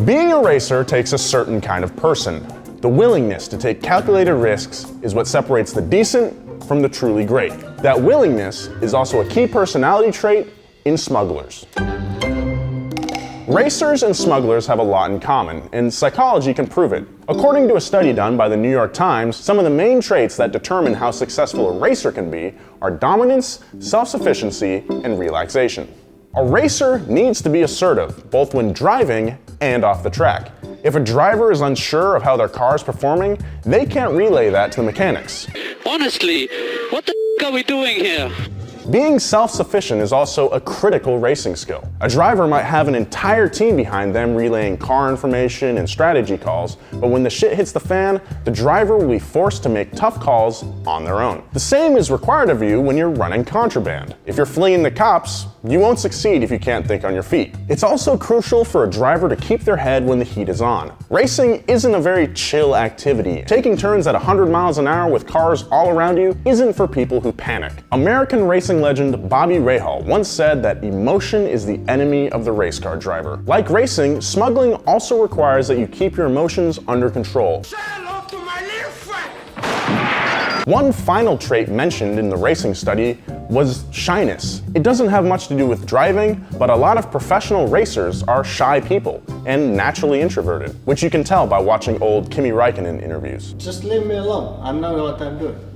Being a racer takes a certain kind of person. The willingness to take calculated risks is what separates the decent from the truly great. That willingness is also a key personality trait in smugglers. Racers and smugglers have a lot in common, and psychology can prove it. According to a study done by the New York Times, some of the main traits that determine how successful a racer can be are dominance, self-sufficiency, and relaxation. A racer needs to be assertive, both when driving and off the track. If a driver is unsure of how their car is performing, they can't relay that to the mechanics. Honestly, what the f*** are we doing here? Being self-sufficient is also a critical racing skill. A driver might have an entire team behind them relaying car information and strategy calls, but when the shit hits the fan, the driver will be forced to make tough calls on their own. The same is required of you when you're running contraband. If you're fleeing the cops, you won't succeed if you can't think on your feet. It's also crucial for a driver to keep their head when the heat is on. Racing isn't a very chill activity. Taking turns at 100 miles an hour with cars all around you isn't for people who panic. American racing legend Bobby Rahal once said that emotion is the enemy of the race car driver. Like racing, smuggling also requires that you keep your emotions under control. One final trait mentioned in the racing study was shyness. It doesn't have much to do with driving, but a lot of professional racers are shy people and naturally introverted, which you can tell by watching old Kimi Räikkönen interviews. Just leave me alone. I know what I'm doing.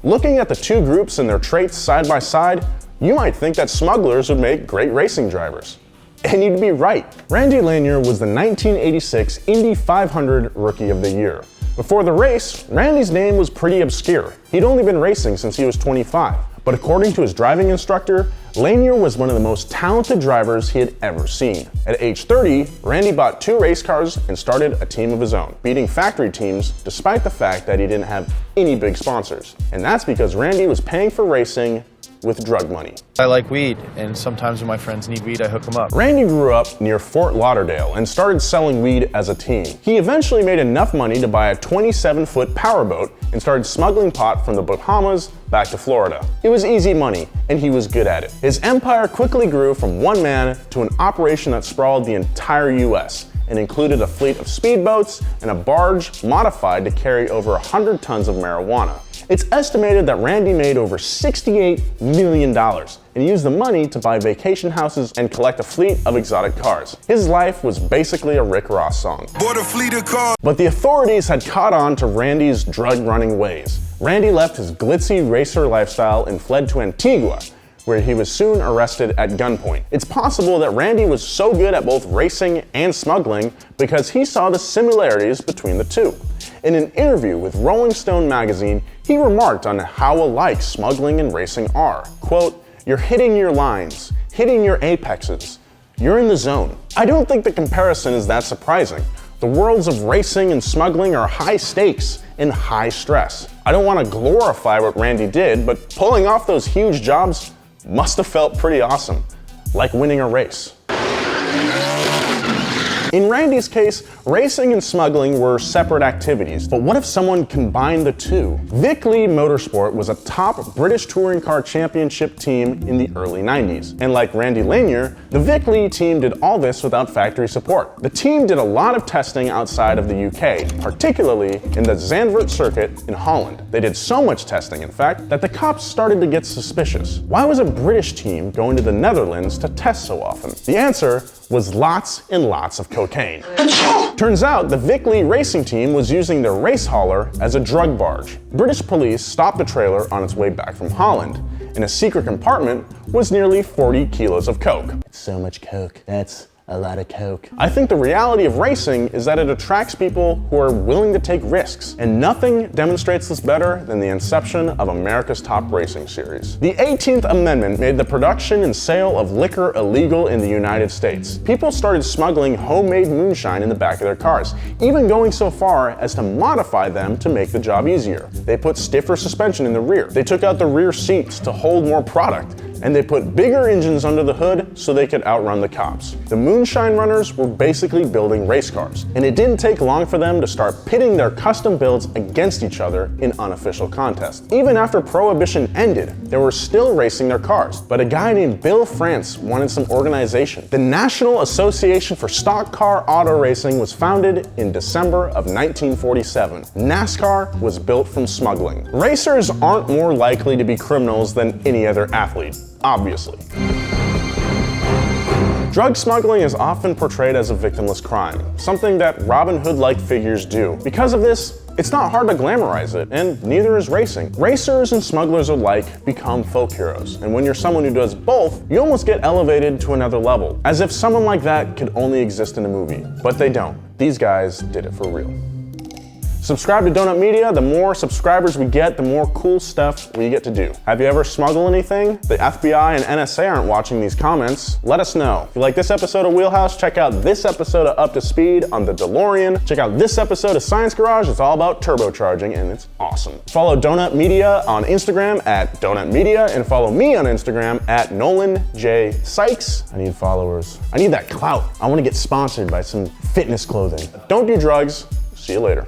Looking at the two groups and their traits side by side, you might think that smugglers would make great racing drivers. And you'd be right. Randy Lanier was the 1986 Indy 500 Rookie of the Year. Before the race, Randy's name was pretty obscure. He'd only been racing since he was 25. But according to his driving instructor, Lanier was one of the most talented drivers he had ever seen. At age 30, Randy bought 2 race cars and started a team of his own, beating factory teams despite the fact that he didn't have any big sponsors. And that's because Randy was paying for racing with drug money. I like weed, and sometimes when my friends need weed, I hook them up. Randy grew up near Fort Lauderdale and started selling weed as a teen. He eventually made enough money to buy a 27-foot powerboat and started smuggling pot from the Bahamas back to Florida. It was easy money, and he was good at it. His empire quickly grew from one man to an operation that sprawled the entire US and included a fleet of speedboats and a barge modified to carry over 100 tons of marijuana. It's estimated that Randy made over $68 million and used the money to buy vacation houses and collect a fleet of exotic cars. His life was basically a Rick Ross song. Bought a fleet of cars. But the authorities had caught on to Randy's drug-running ways. Randy left his glitzy racer lifestyle and fled to Antigua, where he was soon arrested at gunpoint. It's possible that Randy was so good at both racing and smuggling because he saw the similarities between the two. In an interview with Rolling Stone magazine, he remarked on how alike smuggling and racing are. Quote, "You're hitting your lines, hitting your apexes. You're in the zone." I don't think the comparison is that surprising. The worlds of racing and smuggling are high stakes and high stress. I don't want to glorify what Randy did, but pulling off those huge jobs must have felt pretty awesome, like winning a race. In Randy's case, racing and smuggling were separate activities, but what if someone combined the two? Vic Lee Motorsport was a top British touring car championship team in the early 90s. And like Randy Lanier, the Vic Lee team did all this without factory support. The team did a lot of testing outside of the UK, particularly in the Zandvoort circuit in Holland. They did so much testing, in fact, that the cops started to get suspicious. Why was a British team going to the Netherlands to test so often? The answer was lots and lots of cocaine. Turns out the Vic Lee racing team was using their race hauler as a drug barge. British police stopped the trailer on its way back from Holland. In a secret compartment was nearly 40 kilos of coke. It's so much coke. That's a lot of coke. I think the reality of racing is that it attracts people who are willing to take risks, and nothing demonstrates this better than the inception of America's Top Racing Series. The 18th Amendment made the production and sale of liquor illegal in the United States. People started smuggling homemade moonshine in the back of their cars, even going so far as to modify them to make the job easier. They put stiffer suspension in the rear. They took out the rear seats to hold more product. and they put bigger engines under the hood so they could outrun the cops. The Moonshine Runners were basically building race cars, and it didn't take long for them to start pitting their custom builds against each other in unofficial contests. Even after Prohibition ended, they were still racing their cars, but a guy named Bill France wanted some organization. The National Association for Stock Car Auto Racing was founded in December of 1947. NASCAR was built from smuggling. Racers aren't more likely to be criminals than any other athlete, obviously. Drug smuggling is often portrayed as a victimless crime, something that Robin Hood-like figures do. Because of this, it's not hard to glamorize it, and neither is racing. Racers and smugglers alike become folk heroes, and when you're someone who does both, you almost get elevated to another level, as if someone like that could only exist in a movie. But they don't. These guys did it for real. Subscribe to Donut Media. The more subscribers we get, the more cool stuff we get to do. Have you ever smuggled anything? The FBI and NSA aren't watching these comments. Let us know. If you like this episode of Wheelhouse, check out this episode of Up to Speed on the DeLorean. Check out this episode of Science Garage. It's all about turbocharging, and it's awesome. Follow Donut Media on Instagram at Donut Media, and follow me on Instagram at Nolan J. Sykes. I need followers. I need that clout. I want to get sponsored by some fitness clothing. Don't do drugs. See you later.